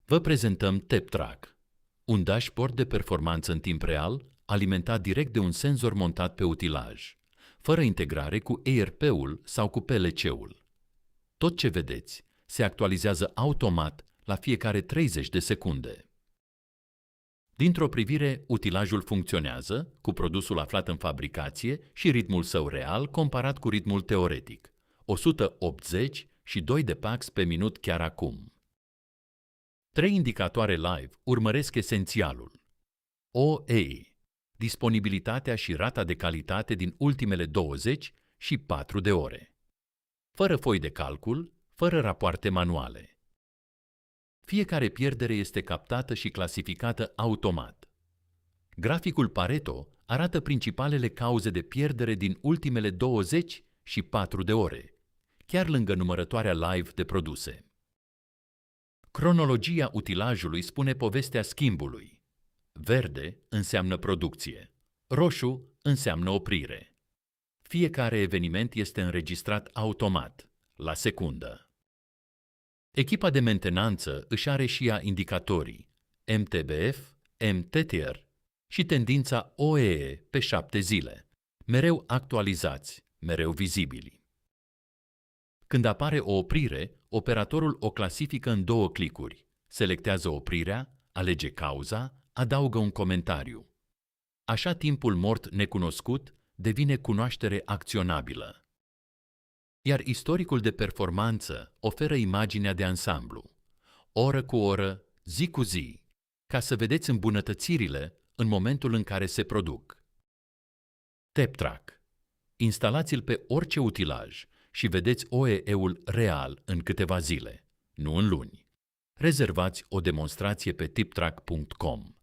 Vă prezentăm TepTrack, un dashboard de performanță în timp real, alimentat direct de un senzor montat pe utilaj, fără integrare cu ERP-ul sau cu PLC-ul. Tot ce vedeți se actualizează automat la fiecare 30 de secunde. Dintr-o privire, utilajul funcționează, cu produsul aflat în fabricație și ritmul său real comparat cu ritmul teoretic, 180 și 2 de pax pe minut chiar acum. 3 indicatoare live urmăresc esențialul. OE, disponibilitatea și rata de calitate din ultimele 20 și 4 de ore. Fără foi de calcul, fără rapoarte manuale. Fiecare pierdere este captată și clasificată automat. Graficul Pareto arată principalele cauze de pierdere din ultimele 20 și 4 de ore, chiar lângă numărătoarea live de produse. Cronologia utilajului spune povestea schimbului. Verde înseamnă producție, roșu înseamnă oprire. Fiecare eveniment este înregistrat automat, la secundă. Echipa de mentenanță își are și ea indicatorii MTBF, MTTR și tendința OEE pe 7 zile, mereu actualizați, mereu vizibili. Când apare o oprire, operatorul o clasifică în 2 clicuri. Selectează oprirea, alege cauza, adaugă un comentariu. Așa timpul mort necunoscut devine cunoaștere acționabilă. Iar istoricul de performanță oferă imaginea de ansamblu, oră cu oră, zi cu zi, ca să vedeți îmbunătățirile în momentul în care se produc. TepTrack. Instalați-l pe orice utilaj și vedeți OEE-ul real în câteva zile, nu în luni. Rezervați o demonstrație pe tiptrack.com.